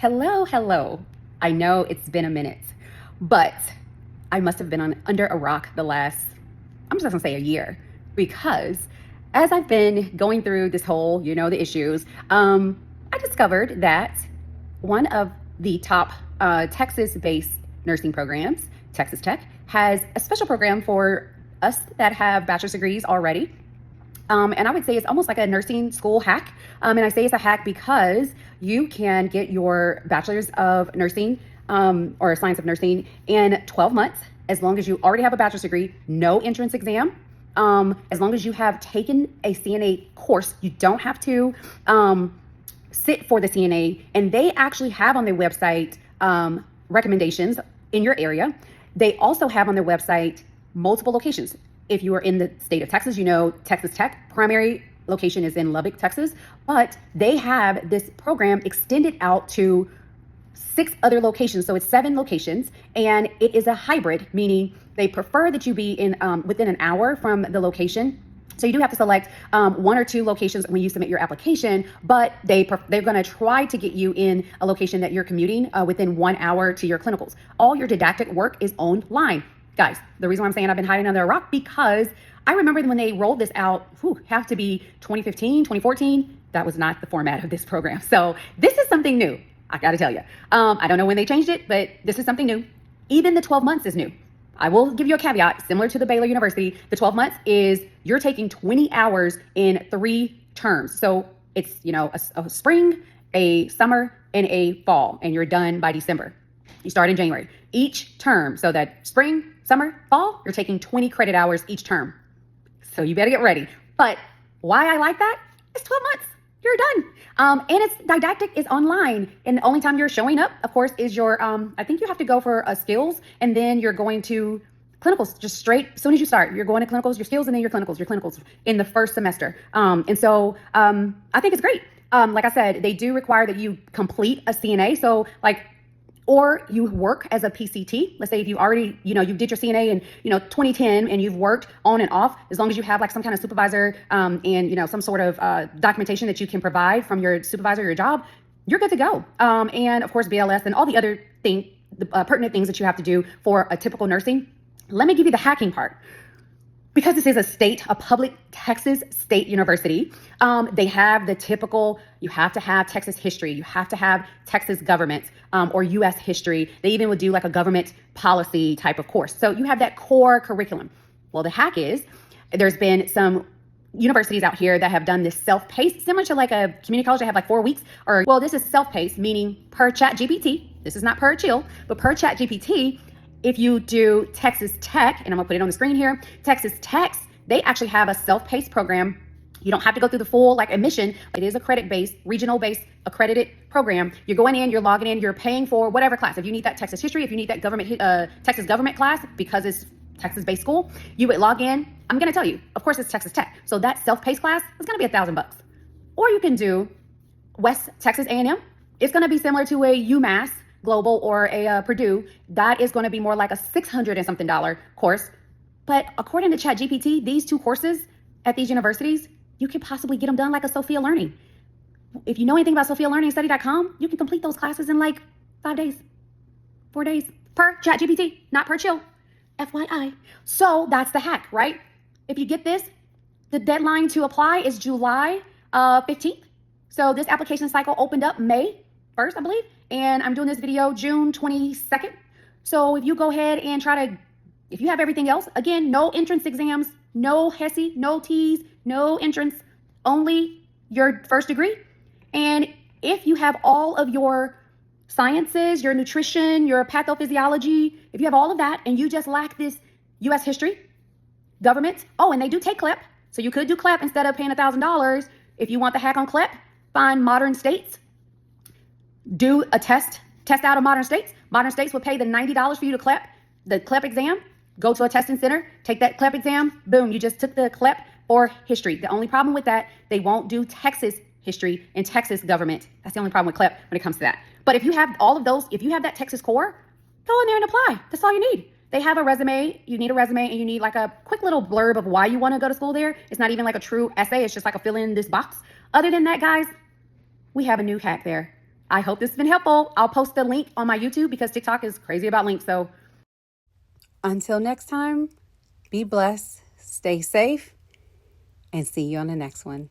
Hello. I know it's been a minute, but I must have been under a rock the last, I'm just gonna say a year, because as I've been going through this whole, the issues, I discovered that one of the top Texas-based nursing programs, Texas Tech, has a special program for us that have bachelor's degrees already. And I would say it's almost like a nursing school hack. And I say it's a hack because you can get your bachelor's of nursing or science of nursing in 12 months, as long as you already have a bachelor's degree, no entrance exam. As long as you have taken a CNA course, you don't have to sit for the CNA. And they actually have on their website recommendations in your area. They also have on their website multiple locations. If you are in the state of Texas, Texas Tech primary location is in Lubbock, Texas, but they have this program extended out to 6 other locations. So it's 7 locations, and it is a hybrid, meaning they prefer that you be in within an hour from the location. So you do have to select 1 or 2 locations when you submit your application, but they're going to try to get you in a location that you're commuting within 1 hour to your clinicals. All your didactic work is online. Guys, the reason why I'm saying I've been hiding under a rock, because I remember when they rolled this out, have to be 2015, 2014. That was not the format of this program. So this is something new. I got to tell you. I don't know when they changed it, but this is something new. Even the 12 months is new. I will give you a caveat, similar to the Baylor University. The 12 months is you're taking 20 hours in 3 terms. So it's, a spring, a summer, and a fall, and you're done by December. You start in January. Each term, so that spring, summer, fall, you're taking 20 credit hours each term. So you better get ready. But why I like that? It's 12 months. You're done. And it's didactic is online. And the only time you're showing up, of course, is your, I think you have to go for skills, and then you're going to clinicals just straight. As soon as you start, you're going to clinicals, your skills, and then your clinicals in the first semester. And so I think it's great. Like I said, they do require that you complete a CNA. So or you work as a PCT. Let's say if you already, you did your CNA in, 2010 and you've worked on and off, as long as you have some kind of supervisor and, some sort of documentation that you can provide from your supervisor or your job, you're good to go. And of course, BLS and all the other pertinent things that you have to do for a typical nursing. Let me give you the hacking part. Because this is a public Texas state university, they have the typical, you have to have Texas history, you have to have Texas government or U.S. history. They even would do a government policy type of course. So you have that core curriculum. Well, the hack is there's been some universities out here that have done this self-paced, similar to a community college. They have 4 weeks, this is self-paced, meaning per ChatGPT. This is not per chill, but per ChatGPT. If you do Texas Tech, and I'm gonna put it on the screen here, Texas Tech, they actually have a self-paced program. You don't have to go through the full admission. It is a credit-based, regional-based, accredited program. You're going in, you're logging in, you're paying for whatever class. If you need that Texas history, if you need that Texas government class, because it's Texas-based school, you would log in. I'm gonna tell you, of course it's Texas Tech. So that self-paced class is gonna be $1,000. Or you can do West Texas A&M. It's gonna be similar to a UMass Global or a Purdue. That is going to be more like a $600 and something course. But according to ChatGPT, these 2 courses at these universities, you could possibly get them done like a Sophia Learning. If you know anything about Sophia Learning, study.com, you can complete those classes in 5 days, 4 days per ChatGPT, not per chill. FYI. So that's the hack, right? If you get this, the deadline to apply is July 15th. So this application cycle opened up May 1st, I believe. And I'm doing this video June 22nd. So if you go ahead and if you have everything else, again, no entrance exams, no HESI, no T's, no entrance, only your first degree. And if you have all of your sciences, your nutrition, your pathophysiology, if you have all of that and you just lack this U.S. history, government, and they do take CLEP. So you could do CLEP instead of paying $1,000. If you want the hack on CLEP, find modern states. Do a test out of modern states. Modern states will pay the $90 for you to CLEP, the CLEP exam, go to a testing center, take that CLEP exam, boom, you just took the CLEP or history. The only problem with that, they won't do Texas history and Texas government. That's the only problem with CLEP when it comes to that. But if you have all of those, if you have that Texas core, go in there and apply. That's all you need. They have a resume. You need a resume, and you need a quick little blurb of why you want to go to school there. It's not even a true essay. It's just a fill in this box. Other than that, guys, we have a new hack there. I hope this has been helpful. I'll post the link on my YouTube because TikTok is crazy about links. So until next time, be blessed, stay safe, and see you on the next one.